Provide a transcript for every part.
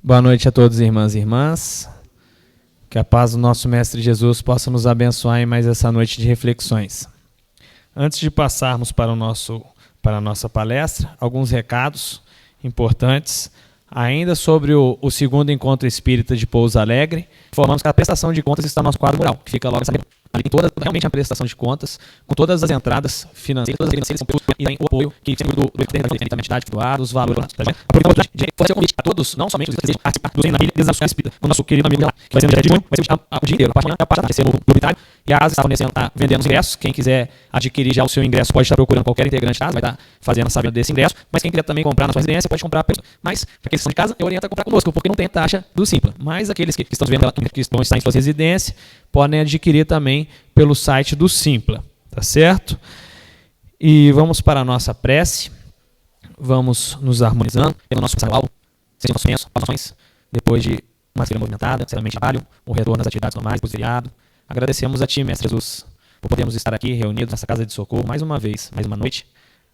Boa noite a todos, irmãs e irmãs. Que a paz do nosso Mestre Jesus possa nos abençoar em mais essa noite de reflexões. Antes de passarmos para a nossa palestra, alguns recados importantes. Ainda sobre o segundo encontro espírita de Pouso Alegre, informamos que a prestação de contas está no nosso quadro mural, que fica logo ali tem realmente a prestação de contas, com todas as entradas financeiras, todas as financeiras e tem o apoio que sempre do da entidade doado, os valores. Aproveitamos de fazer um convite a todos, não somente os que desejam participar do Treinamento de Exação Espírita, o nosso querido amigo lá, que vai ser no dia de junho, vai ser o dia inteiro, a parte da manhã, a parte da tarde, vai ser no Clube Itália, e a ASA está vendendo os ingressos. Quem quiser adquirir já o seu ingresso pode estar procurando qualquer integrante da ASA, vai estar fazendo a sabendo desse ingresso, mas quem quiser também comprar na sua residência pode comprar, mas para aqueles que estão de casa, eu oriento a comprar conosco, porque não tem taxa do Simpla, mas aqueles que estão vendo que estão em suas residências podem adquirir também pelo site do Simpla, tá certo? E vamos para a nossa prece, vamos nos harmonizando pelo nosso salual, sem nossos pensos, ações, depois de uma semana movimentada, excelente trabalho, o retorno às atividades normais, pós feriado. Agradecemos a Ti, Mestre Jesus, por podermos estar aqui reunidos nessa casa de socorro mais uma vez, mais uma noite,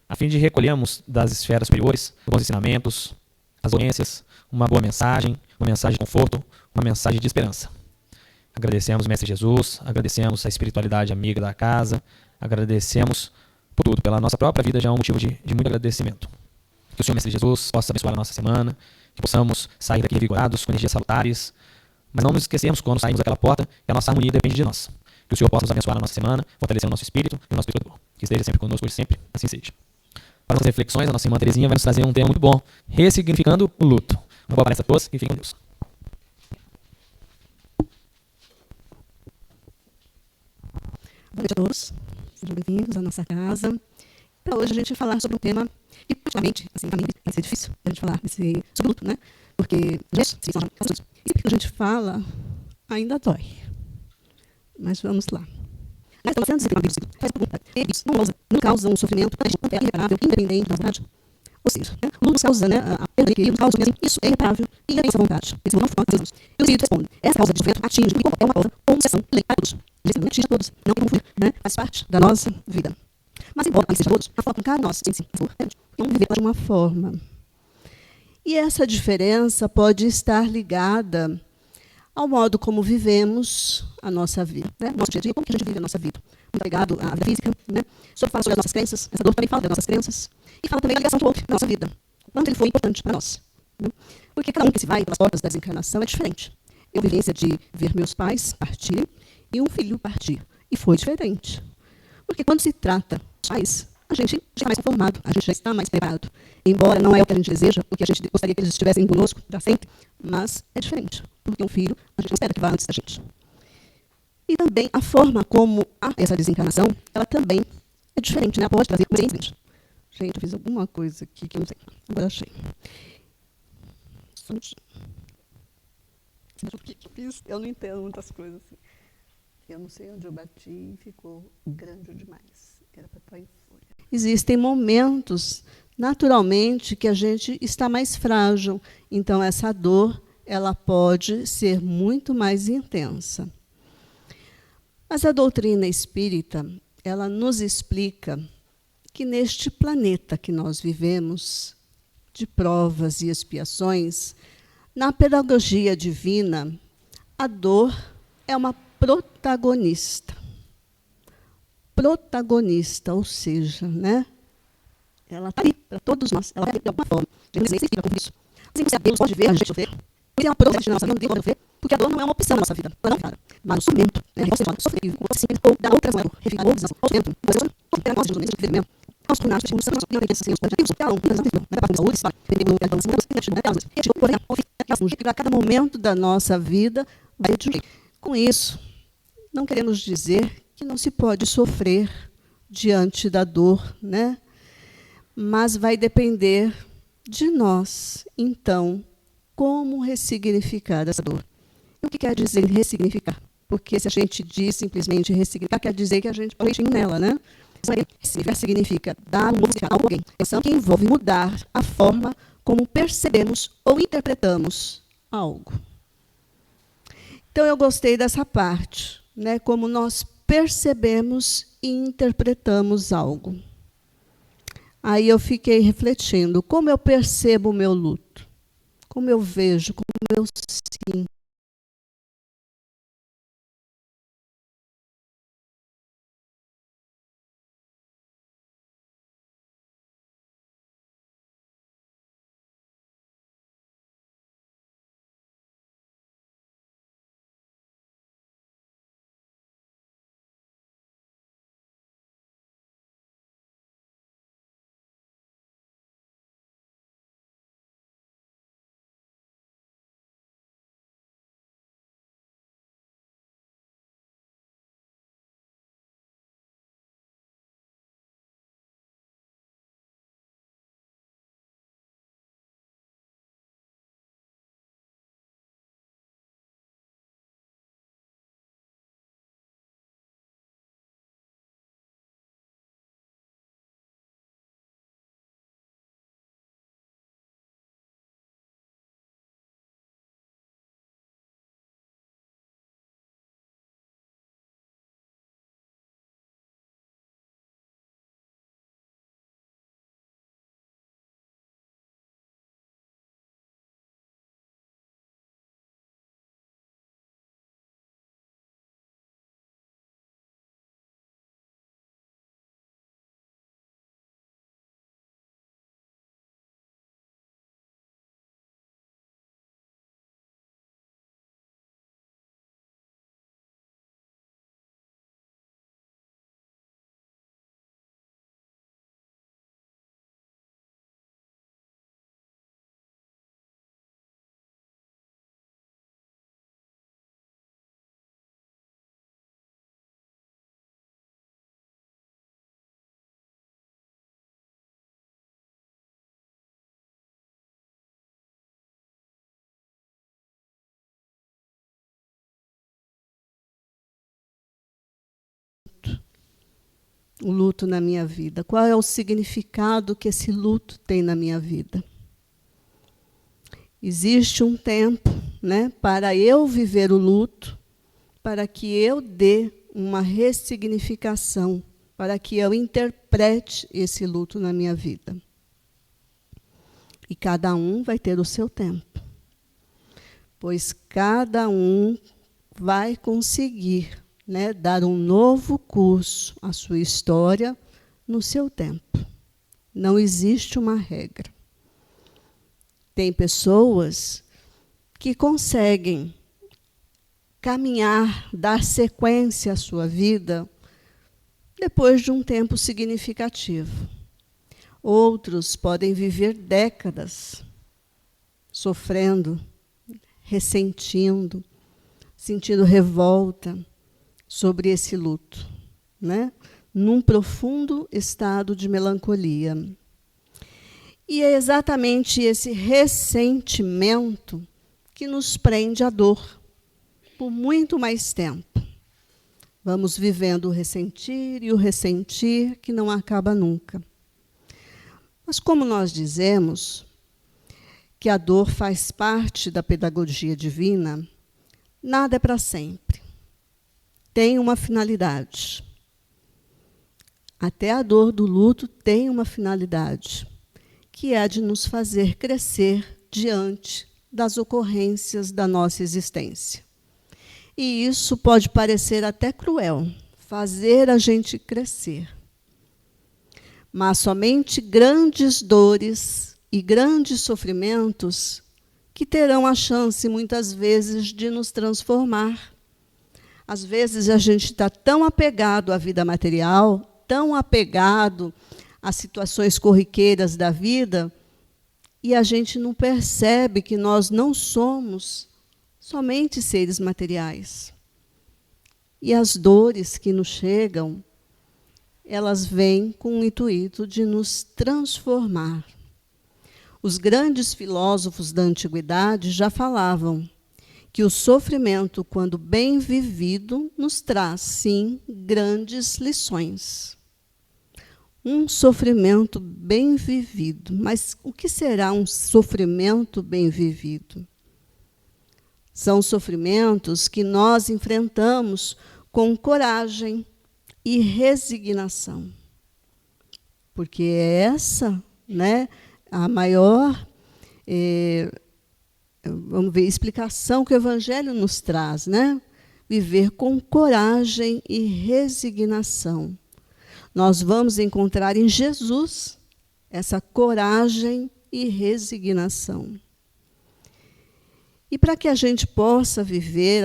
a fim de recolhermos das esferas superiores os bons ensinamentos, as doenças, uma boa mensagem, uma mensagem de conforto, uma mensagem de esperança. Agradecemos, Mestre Jesus, agradecemos a espiritualidade amiga da casa, agradecemos por tudo, pela nossa própria vida já é um motivo de muito agradecimento. Que o Senhor, Mestre Jesus, possa abençoar a nossa semana, que possamos sair daqui revigorados, com energias salutares, mas não nos esquecermos quando saímos daquela porta, que a nossa harmonia depende de nós. Que o Senhor possa nos abençoar na nossa semana, fortalecer o nosso espírito e o nosso espírito. Que esteja sempre conosco, hoje sempre, assim seja. Para as reflexões, a nossa irmã Terezinha vai nos trazer um tema muito bom, ressignificando o luto. Uma boa palestra a todos e fiquem com Deus. Boa noite a todos, sejam bem-vindos à nossa casa. Para hoje a gente vai falar sobre um tema que, praticamente, assim, para mim, vai ser difícil a gente falar sobre luto, né? Porque, e sempre que a gente fala, ainda dói. Mas vamos lá. Mas estamos sendo desenvolvidos, faz pergunta, eles não causam um sofrimento irreparável, independente da vontade? Ou seja, o luto causa, a perda de querido, causa mesmo, isso é irreparável e independente da vontade. Esse não foi Jesus. E o Espírito responde, essa causa de sofrimento atinge e é uma causa ou exceção para todos. Ele atinge a todos, não tem como fugir, faz parte da nossa vida. Mas embora ele seja todos, a forma com cada nós, vamos viver de uma forma. E essa diferença pode estar ligada ao modo como vivemos a nossa vida, nosso dia a dia, como que a gente vive a nossa vida. Muito ligado à vida física, Só fala sobre as nossas crenças, essa dor também fala das nossas crenças, e fala também da ligação do outro na nossa vida, quanto ele foi importante para nós. Porque cada um que se vai pelas portas da desencarnação é diferente. Eu vivência de ver meus pais partirem e um filho partir, e foi diferente. Porque quando se trata dos pais, a gente já está mais conformado, a gente já está mais preparado. Embora não é o que a gente deseja, o que a gente gostaria que eles estivessem conosco para sempre, mas é diferente. Porque um filho, a gente não espera que vá antes da gente. E também a forma como há essa desencarnação, ela também é diferente, Pode trazer consciência. Gente, eu fiz alguma coisa aqui que eu não sei. Agora achei. O que eu fiz? Eu não entendo muitas coisas assim. Eu não sei onde eu bati e ficou grande demais. Era para estar em folha. Existem momentos, naturalmente, que a gente está mais frágil. Então, essa dor ela pode ser muito mais intensa. Mas a doutrina espírita, ela nos explica que neste planeta que nós vivemos, de provas e expiações, na pedagogia divina, a dor é uma protagonista. Protagonista, ou seja, ela está ali para todos nós, ela vai de alguma forma. A gente explica por isso. Assim, se Deus pode ver a gente sofrer, é uma prova de nossa vida, não sofrer, porque a dor não é uma opção na nossa vida. Ela não é mas o sofrimento, ou seja, sofrer, ou da outra razão, refinar, ou sofrimento, mas eu não nós de vivimento. Nós tornamos que temos não tem senso, cada um, para saúde, para cada momento da nossa vida vai de um jeito. Com isso, não queremos dizer que não se pode sofrer diante da dor, mas vai depender de nós, então, como ressignificar essa dor. E o que quer dizer ressignificar? Porque se a gente diz simplesmente ressignificar, quer dizer que a gente põe nela, Ressignificar significa dar um novo significado a alguém. Ação que envolve mudar a forma como percebemos ou interpretamos algo. Então, eu gostei dessa parte, como nós percebemos e interpretamos algo. Aí eu fiquei refletindo, como eu percebo o meu luto? como eu vejo, como eu sinto. O luto na minha vida. Qual é o significado que esse luto tem na minha vida? Existe um tempo, né, para eu viver o luto, para que eu dê uma ressignificação, para que eu interprete esse luto na minha vida. E cada um vai ter o seu tempo, pois cada um vai conseguir, né, dar um novo curso à sua história no seu tempo. Não existe uma regra. Tem pessoas que conseguem caminhar, dar sequência à sua vida depois de um tempo significativo. Outros podem viver décadas sofrendo, ressentindo, sentindo revolta sobre esse luto, né? Num profundo estado de melancolia. E é exatamente esse ressentimento que nos prende à dor por muito mais tempo. Vamos vivendo o ressentir e o ressentir que não acaba nunca. Mas como nós dizemos que a dor faz parte da pedagogia divina, nada é para sempre. Tem uma finalidade. Até a dor do luto tem uma finalidade, que é a de nos fazer crescer diante das ocorrências da nossa existência. E isso pode parecer até cruel, fazer a gente crescer. Mas somente grandes dores e grandes sofrimentos que terão a chance, muitas vezes, de nos transformar. Às vezes, a gente está tão apegado à vida material, tão apegado às situações corriqueiras da vida, e a gente não percebe que nós não somos somente seres materiais. E as dores que nos chegam, elas vêm com o intuito de nos transformar. Os grandes filósofos da antiguidade já falavam que o sofrimento, quando bem vivido, nos traz, sim, grandes lições. Um sofrimento bem vivido. Mas o que será um sofrimento bem vivido? São sofrimentos que nós enfrentamos com coragem e resignação. Porque é essa, né, a maior vamos ver, explicação que o Evangelho nos traz, né? Viver com coragem e resignação. Nós vamos encontrar em Jesus essa coragem e resignação. E para que a gente possa viver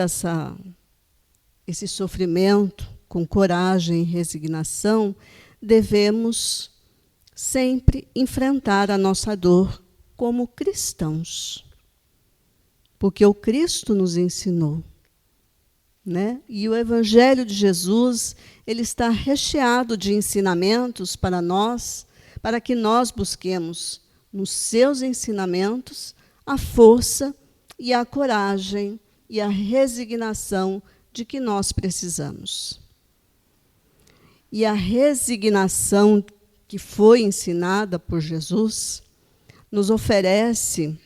esse sofrimento com coragem e resignação, devemos sempre enfrentar a nossa dor como cristãos. Porque o Cristo nos ensinou, né? E o Evangelho de Jesus, ele está recheado de ensinamentos para nós, para que nós busquemos nos seus ensinamentos a força e a coragem e a resignação de que nós precisamos. E a resignação que foi ensinada por Jesus nos oferece,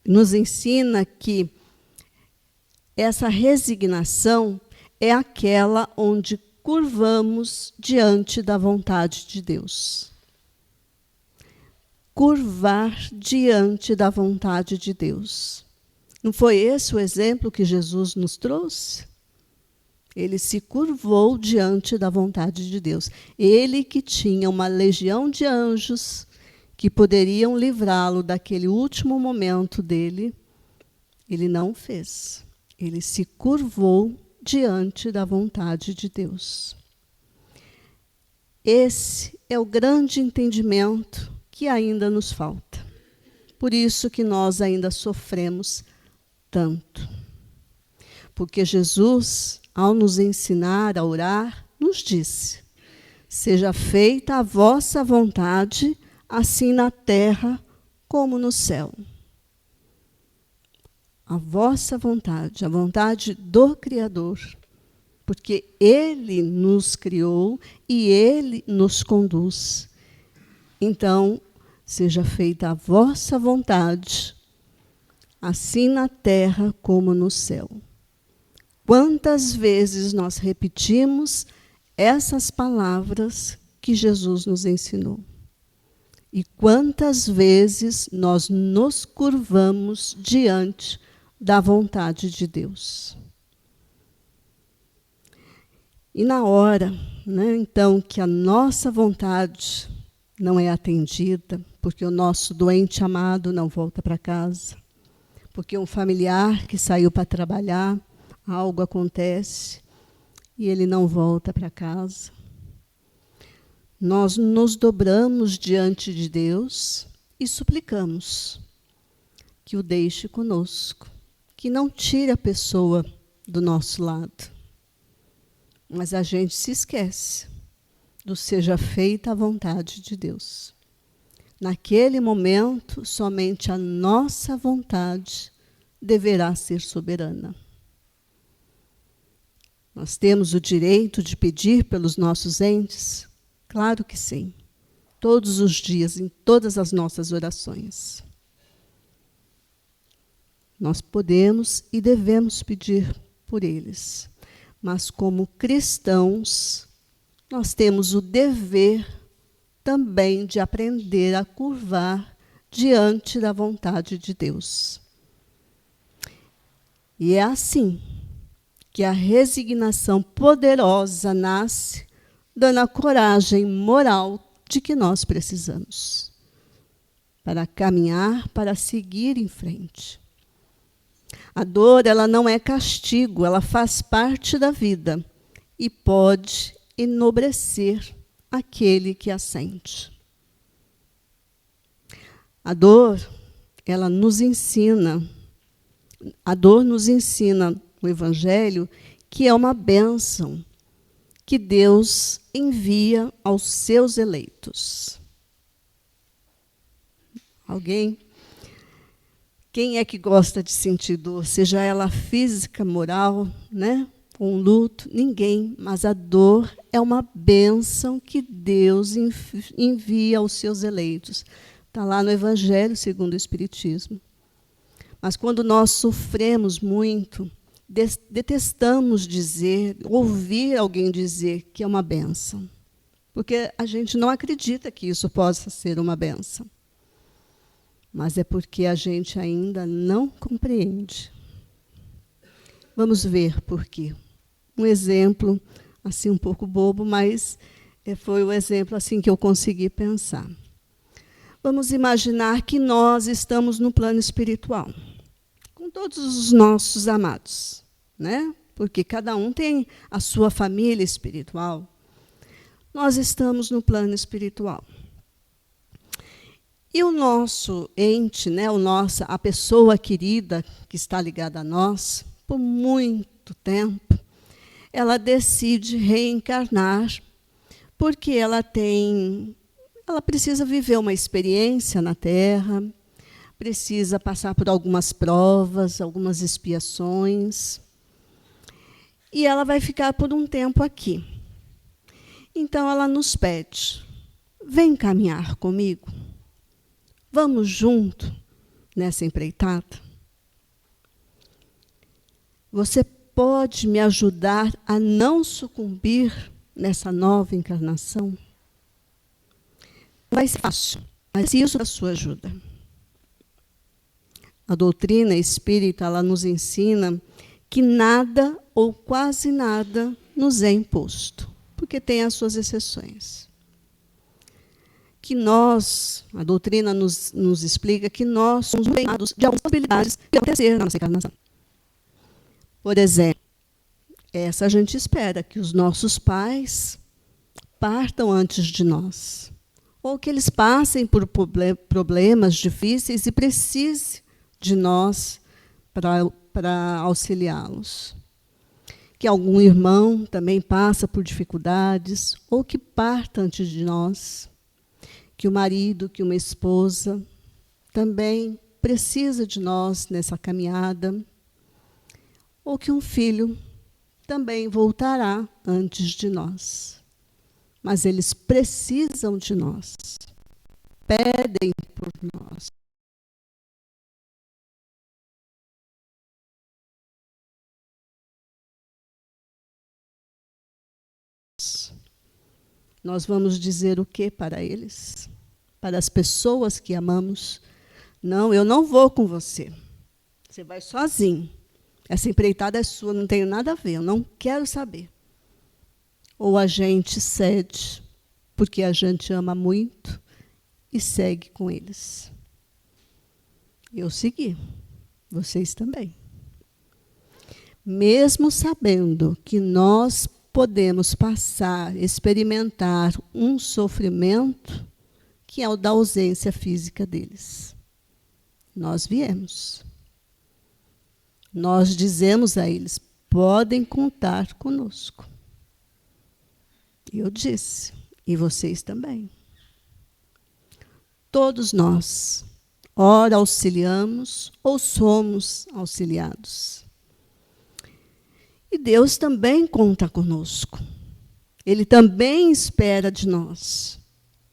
nos ensina que essa resignação é aquela onde curvamos diante da vontade de Deus. Curvar diante da vontade de Deus. Não foi esse o exemplo que Jesus nos trouxe? Ele se curvou diante da vontade de Deus. Ele que tinha uma legião de anjos que poderiam livrá-lo daquele último momento dele, ele não fez. Ele se curvou diante da vontade de Deus. Esse é o grande entendimento que ainda nos falta. Por isso que nós ainda sofremos tanto. Porque Jesus, ao nos ensinar a orar, nos disse: seja feita a vossa vontade, assim na terra como no céu. A vossa vontade, a vontade do Criador, porque Ele nos criou e Ele nos conduz. Então, seja feita a vossa vontade, assim na terra como no céu. Quantas vezes nós repetimos essas palavras que Jesus nos ensinou? E quantas vezes nós nos curvamos diante da vontade de Deus? E na hora, né, então, que a nossa vontade não é atendida, porque o nosso doente amado não volta para casa, porque um familiar que saiu para trabalhar, algo acontece e ele não volta para casa, nós nos dobramos diante de Deus e suplicamos que o deixe conosco, que não tire a pessoa do nosso lado. Mas a gente se esquece do seja feita a vontade de Deus. Naquele momento, somente a nossa vontade deverá ser soberana. Nós temos o direito de pedir pelos nossos entes? Claro que sim. Todos os dias, em todas as nossas orações. Nós podemos e devemos pedir por eles. Mas como cristãos, nós temos o dever também de aprender a curvar diante da vontade de Deus. E é assim que a resignação poderosa nasce, dando a coragem moral de que nós precisamos para caminhar, para seguir em frente. A dor, ela não é castigo, ela faz parte da vida e pode enobrecer aquele que a sente. A dor, ela nos ensina, a dor nos ensina no Evangelho que é uma bênção que Deus envia aos seus eleitos. Alguém? Quem é que gosta de sentir dor? Seja ela física, moral, né? Um luto? Ninguém. Mas a dor é uma bênção que Deus envia aos seus eleitos. Está lá no Evangelho segundo o Espiritismo. Mas quando nós sofremos muito, detestamos ouvir alguém dizer que é uma bênção. Porque a gente não acredita que isso possa ser uma bênção. mas é porque a gente ainda não compreende. Vamos ver por quê. Um exemplo, assim, um pouco bobo, mas foi o exemplo assim que eu consegui pensar. Vamos imaginar que nós estamos no plano espiritual, com todos os nossos amados, né? Porque cada um tem a sua família espiritual. Nós estamos no plano espiritual. E o nosso ente, né, a pessoa querida que está ligada a nós, por muito tempo, ela decide reencarnar porque ela precisa viver uma experiência na Terra, precisa passar por algumas provas, algumas expiações, e ela vai ficar por um tempo aqui. Então ela nos pede: vem caminhar comigo, vamos junto nessa empreitada. Você pode me ajudar a não sucumbir nessa nova encarnação? Vai ser fácil, mas preciso da sua ajuda. A doutrina espírita, ela nos ensina que nada ou quase nada nos é imposto, porque tem as suas exceções. Que nós, a doutrina nos explica que nós somos empenhados de algumas possibilidades que acontecer na nossa encarnação. Por exemplo, essa a gente espera que os nossos pais partam antes de nós, ou que eles passem por problemas difíceis e precisem de nós para auxiliá-los. Que algum irmão também passa por dificuldades, ou que parta antes de nós. Que o marido, que uma esposa também precisa de nós nessa caminhada, ou que um filho também voltará antes de nós. Mas eles precisam de nós, pedem por nós. Nós vamos dizer o que para eles? Para as pessoas que amamos? Não, eu não vou com você. Você vai sozinho. Essa empreitada é sua, não tenho nada a ver, eu não quero saber. Ou a gente cede, porque a gente ama muito, e segue com eles. Eu segui, vocês também. Mesmo sabendo que nós podemos experimentar um sofrimento que é o da ausência física deles. Nós viemos. Nós dizemos a eles: podem contar conosco. Eu disse, e vocês também. Todos nós, ora auxiliamos ou somos auxiliados. E Deus também conta conosco. Ele também espera de nós.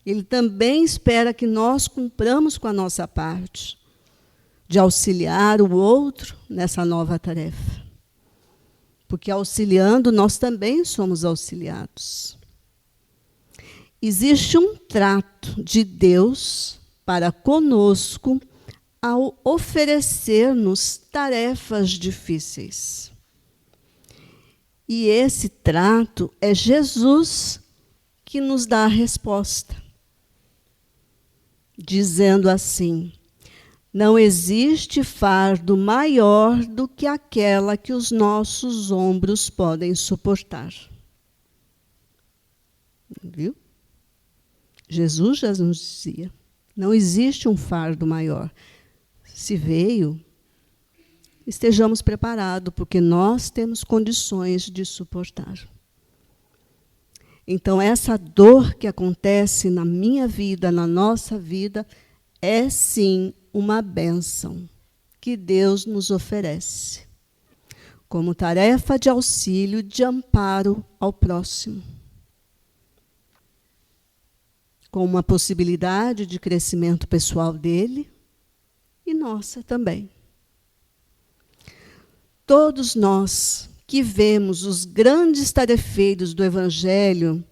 Ele também espera que nós cumpramos com a nossa parte de auxiliar o outro nessa nova tarefa. Porque auxiliando, nós também somos auxiliados. Existe um trato de Deus para conosco ao oferecer-nos tarefas difíceis. E esse trato é Jesus que nos dá a resposta, dizendo assim: não existe fardo maior do que aquela que os nossos ombros podem suportar. Viu? Jesus já nos dizia, não existe um fardo maior. Se veio, estejamos preparados, porque nós temos condições de suportar. Então, essa dor que acontece na minha vida, na nossa vida, é sim uma bênção que Deus nos oferece, como tarefa de auxílio, de amparo ao próximo, com uma possibilidade de crescimento pessoal dele e nossa também. Todos nós que vemos os grandes tarefeiros do Evangelho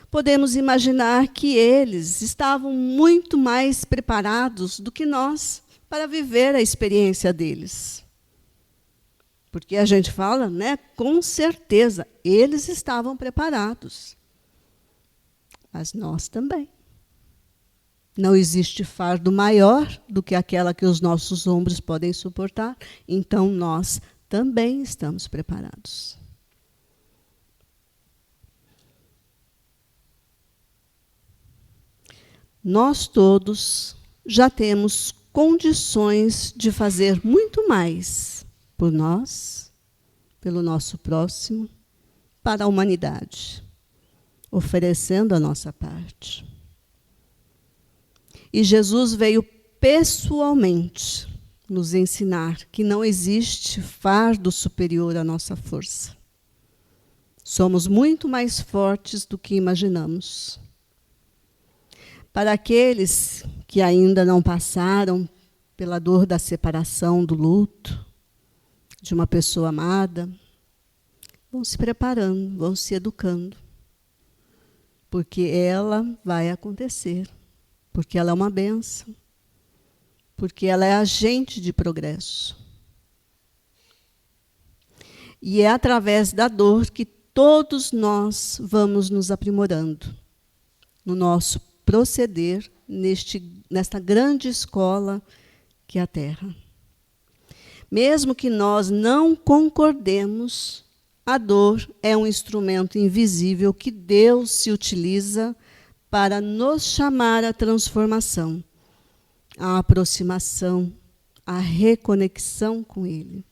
podemos imaginar que eles estavam muito mais preparados do que nós para viver a experiência deles. Porque a gente fala, né, com certeza, eles estavam preparados. Mas nós também. Não existe fardo maior do que aquela que os nossos ombros podem suportar, então nós também estamos preparados. Nós todos já temos condições de fazer muito mais por nós, pelo nosso próximo, para a humanidade, oferecendo a nossa parte. E Jesus veio pessoalmente nos ensinar que não existe fardo superior à nossa força. Somos muito mais fortes do que imaginamos. Para aqueles que ainda não passaram pela dor da separação, do luto, de uma pessoa amada, vão se preparando, vão se educando, porque ela vai acontecer. Porque ela é uma bênção, porque ela é agente de progresso. E é através da dor que todos nós vamos nos aprimorando no nosso proceder nesta grande escola que é a Terra. Mesmo que nós não concordemos, a dor é um instrumento invisível que Deus se utiliza para nos chamar à transformação, à aproximação, à reconexão com Ele,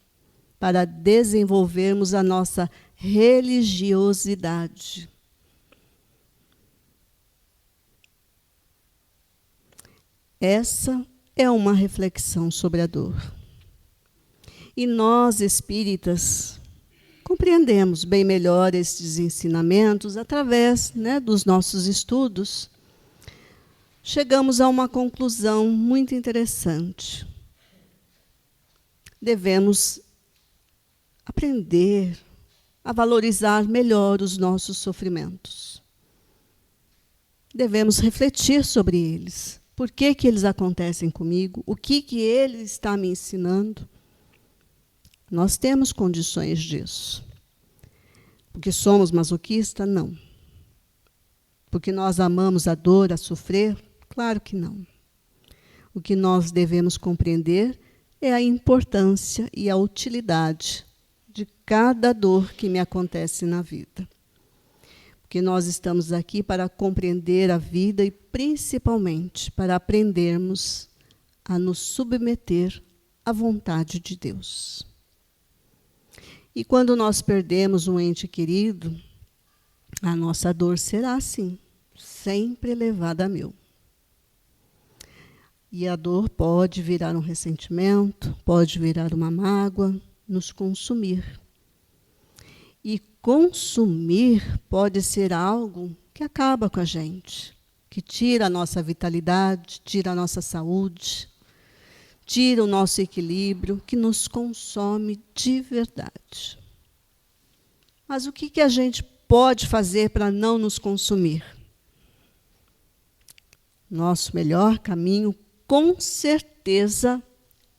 para desenvolvermos a nossa religiosidade. Essa é uma reflexão sobre a dor. E nós, espíritas, compreendemos bem melhor estes ensinamentos através, né, dos nossos estudos. Chegamos a uma conclusão muito interessante. Devemos aprender a valorizar melhor os nossos sofrimentos. Devemos refletir sobre eles. Por que eles acontecem comigo? O que ele está me ensinando? Nós temos condições disso. Porque somos masoquistas? Não. Porque nós amamos a dor, a sofrer? Claro que não. O que nós devemos compreender é a importância e a utilidade de cada dor que me acontece na vida. Porque nós estamos aqui para compreender a vida e, principalmente, para aprendermos a nos submeter à vontade de Deus. E quando nós perdemos um ente querido, a nossa dor será assim, sempre elevada a 1000. E a dor pode virar um ressentimento, pode virar uma mágoa, nos consumir. E consumir pode ser algo que acaba com a gente, que tira a nossa vitalidade, tira a nossa saúde, tira o nosso equilíbrio, que nos consome de verdade. Mas o que a gente pode fazer para não nos consumir? Nosso melhor caminho, com certeza,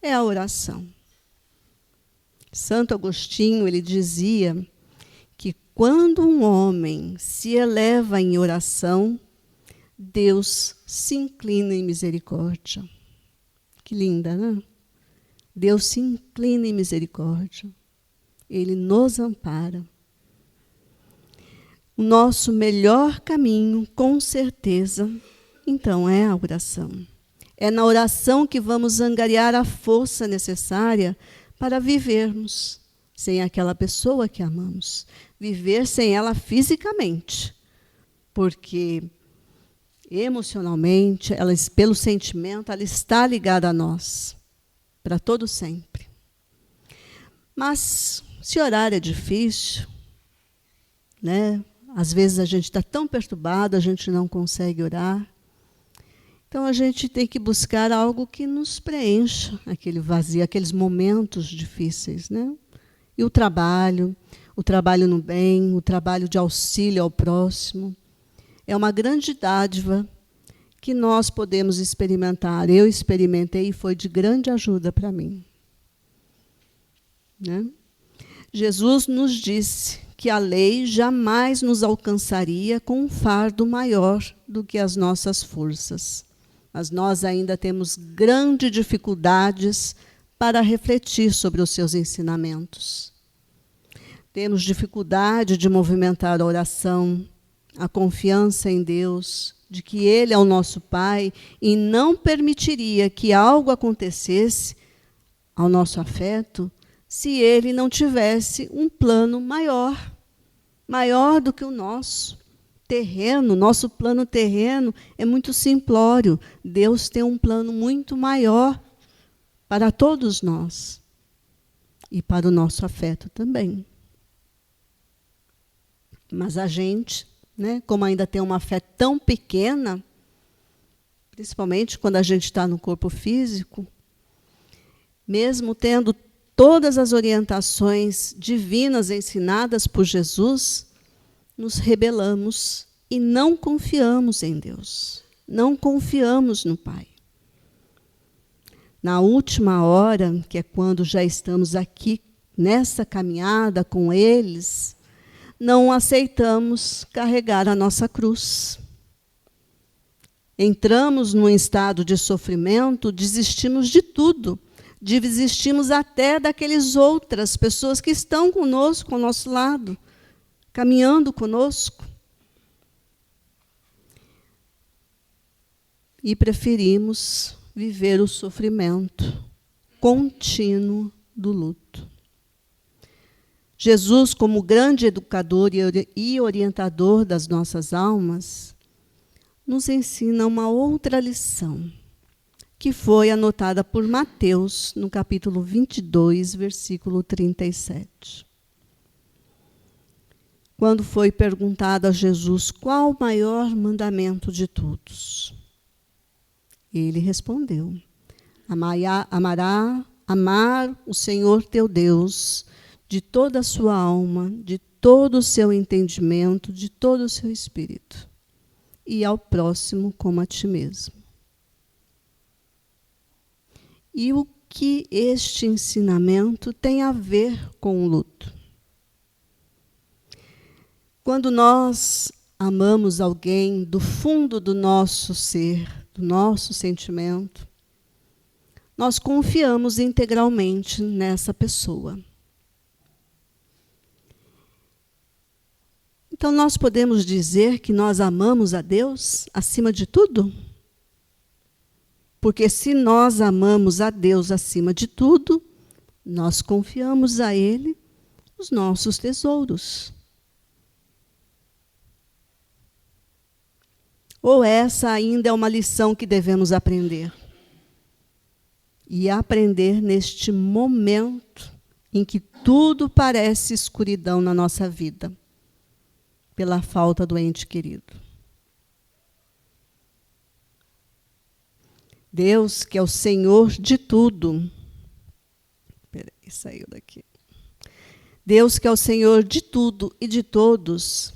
é a oração. Santo Agostinho, ele dizia que quando um homem se eleva em oração, Deus se inclina em misericórdia. Que linda, né? Deus se inclina em misericórdia. Ele nos ampara. O nosso melhor caminho, com certeza, então, é a oração. É na oração que vamos angariar a força necessária para vivermos sem aquela pessoa que amamos. Viver sem ela fisicamente. Porque emocionalmente, pelo sentimento, ela está ligada a nós, para todo sempre. Mas, se orar é difícil, né? Às vezes a gente está tão perturbado, a gente não consegue orar. Então, a gente tem que buscar algo que nos preencha aquele vazio, aqueles momentos difíceis, né? E o trabalho no bem, o trabalho de auxílio ao próximo, é uma grande dádiva que nós podemos experimentar. Eu experimentei e foi de grande ajuda para mim. Né? Jesus nos disse que a lei jamais nos alcançaria com um fardo maior do que as nossas forças. Mas nós ainda temos grandes dificuldades para refletir sobre os seus ensinamentos. Temos dificuldade de movimentar a oração, a confiança em Deus, de que Ele é o nosso Pai e não permitiria que algo acontecesse ao nosso afeto se Ele não tivesse um plano maior do que o nosso terreno. Nosso plano terreno é muito simplório. Deus tem um plano muito maior para todos nós e para o nosso afeto também. Mas a gente, né, como ainda tem uma fé tão pequena, principalmente quando a gente está no corpo físico, mesmo tendo todas as orientações divinas ensinadas por Jesus, nos rebelamos e não confiamos em Deus, não confiamos no Pai. Na última hora, que é quando já estamos aqui nessa caminhada com eles, não aceitamos carregar a nossa cruz. Entramos num estado de sofrimento, desistimos de tudo. Desistimos até daquelas outras pessoas que estão conosco, ao nosso lado, caminhando conosco. E preferimos viver o sofrimento contínuo do luto. Jesus, como grande educador e orientador das nossas almas, nos ensina uma outra lição, que foi anotada por Mateus, no capítulo 22, versículo 37. Quando foi perguntado a Jesus qual o maior mandamento de todos, ele respondeu: amar o Senhor teu Deus de toda a sua alma, de todo o seu entendimento, de todo o seu espírito, e ao próximo como a ti mesmo. E o que este ensinamento tem a ver com o luto? Quando nós amamos alguém do fundo do nosso ser, do nosso sentimento, nós confiamos integralmente nessa pessoa. Então, nós podemos dizer que nós amamos a Deus acima de tudo? Porque se nós amamos a Deus acima de tudo, nós confiamos a Ele os nossos tesouros. Ou essa ainda é uma lição que devemos aprender? E aprender neste momento em que tudo parece escuridão na nossa vida, pela falta do ente querido. Deus, que é o Senhor de tudo. Peraí, saiu daqui. Deus, que é o Senhor de tudo e de todos,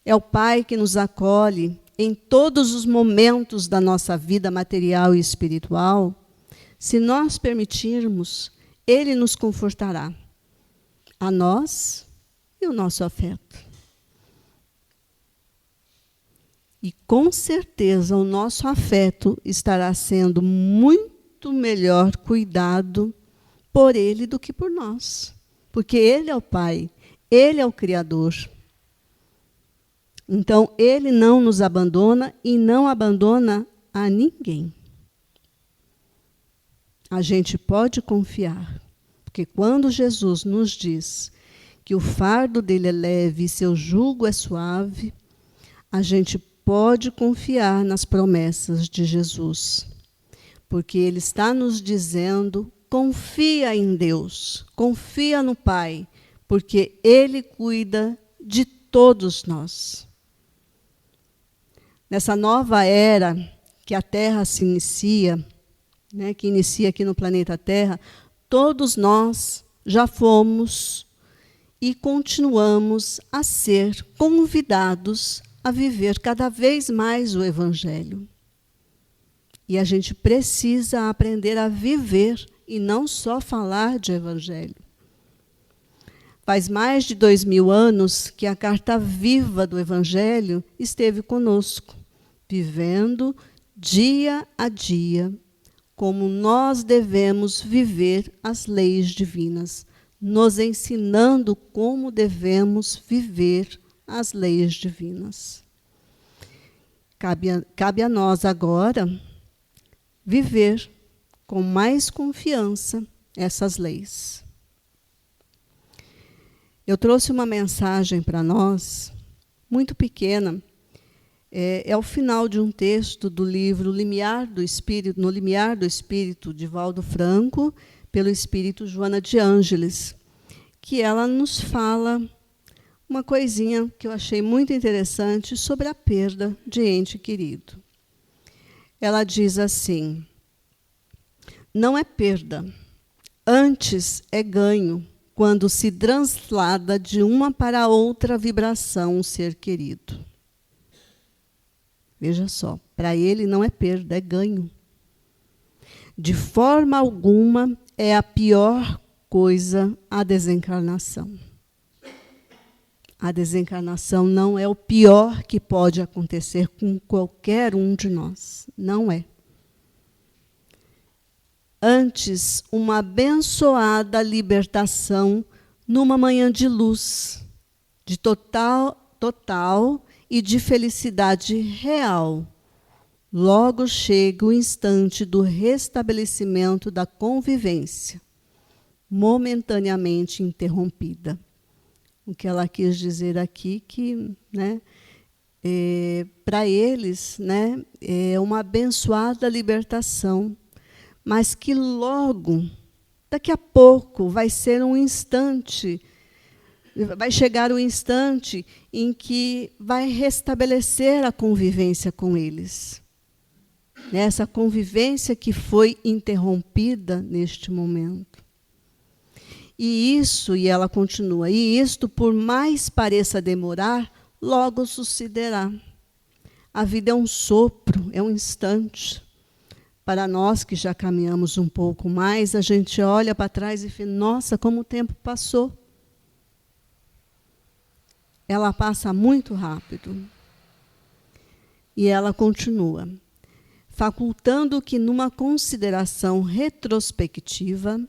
é o Pai que nos acolhe em todos os momentos da nossa vida material e espiritual. Se nós permitirmos, Ele nos confortará, a nós e o nosso afeto. E com certeza o nosso afeto estará sendo muito melhor cuidado por Ele do que por nós. Porque Ele é o Pai, Ele é o Criador. Então, Ele não nos abandona e não abandona a ninguém. A gente pode confiar, porque quando Jesus nos diz que o fardo dele é leve e seu jugo é suave, a gente pode confiar nas promessas de Jesus, porque Ele está nos dizendo: confia em Deus, confia no Pai, porque Ele cuida de todos nós. Nessa nova era que a Terra se inicia, né, que inicia aqui no planeta Terra, todos nós já fomos e continuamos a ser convidados a viver cada vez mais o Evangelho. E a gente precisa aprender a viver e não só falar de Evangelho. Faz mais de 2000 anos que a carta viva do Evangelho esteve conosco, vivendo dia a dia como nós devemos viver as leis divinas, nos ensinando como devemos viver as leis divinas. Cabe a nós agora viver com mais confiança essas leis. Eu trouxe uma mensagem para nós, muito pequena. É o final de um texto do livro Limiar do Espírito, No Limiar do Espírito, de Valdo Franco, pelo Espírito Joana de Ângeles, que ela nos fala uma coisinha que eu achei muito interessante sobre a perda de ente querido. Ela diz assim: não é perda, antes é ganho, quando se translada de uma para outra vibração um ser querido. Veja só, para ele não é perda, é ganho. De forma alguma é a pior coisa a desencarnação. A desencarnação não é o pior que pode acontecer com qualquer um de nós. Não é. Antes, uma abençoada libertação numa manhã de luz, de total e de felicidade real. Logo chega o instante do restabelecimento da convivência, momentaneamente interrompida. O que ela quis dizer aqui que, né, para eles, né, é uma abençoada libertação, mas que logo, daqui a pouco, vai ser um instante, vai chegar o instante em que vai restabelecer a convivência com eles. Essa convivência que foi interrompida neste momento. E isso, e ela continua, e isto, por mais pareça demorar, logo sucederá. A vida é um sopro, é um instante. Para nós que já caminhamos um pouco mais, a gente olha para trás e fala, nossa, como o tempo passou. Ela passa muito rápido. E ela continua, facultando que numa consideração retrospectiva,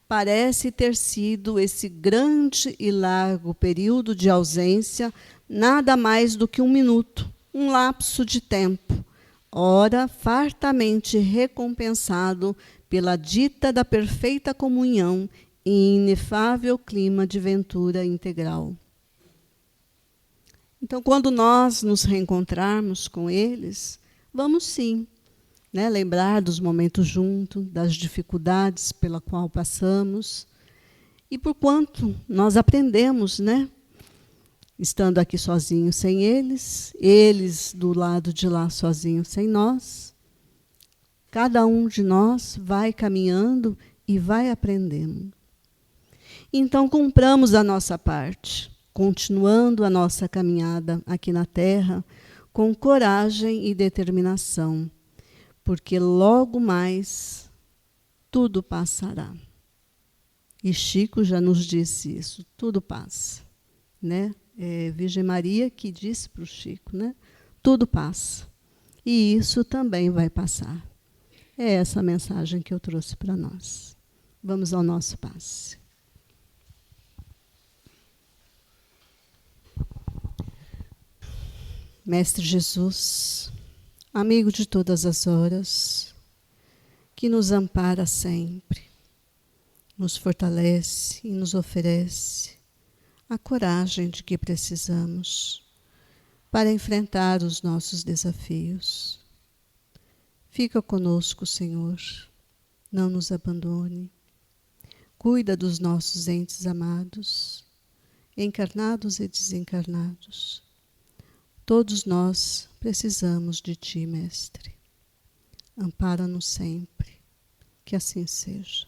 parece ter sido esse grande e largo período de ausência nada mais do que um minuto, um lapso de tempo, ora fartamente recompensado pela dita da perfeita comunhão e inefável clima de ventura integral. Então, quando nós nos reencontrarmos com eles, vamos sim, né, lembrar dos momentos juntos, das dificuldades pela qual passamos, e por quanto nós aprendemos, né, estando aqui sozinhos sem eles, eles do lado de lá sozinhos sem nós. Cada um de nós vai caminhando e vai aprendendo. Então, cumpramos a nossa parte, continuando a nossa caminhada aqui na Terra, com coragem e determinação, porque logo mais tudo passará. E Chico já nos disse isso, tudo passa, né? Virgem Maria que disse para o Chico, né? Tudo passa. E isso também vai passar. É essa a mensagem que eu trouxe para nós. Vamos ao nosso passe. Mestre Jesus, amigo de todas as horas, que nos ampara sempre, nos fortalece e nos oferece a coragem de que precisamos para enfrentar os nossos desafios. Fica conosco, Senhor, não nos abandone. Cuida dos nossos entes amados, encarnados e desencarnados. Todos nós precisamos de Ti, Mestre. Ampara-nos sempre, que assim seja.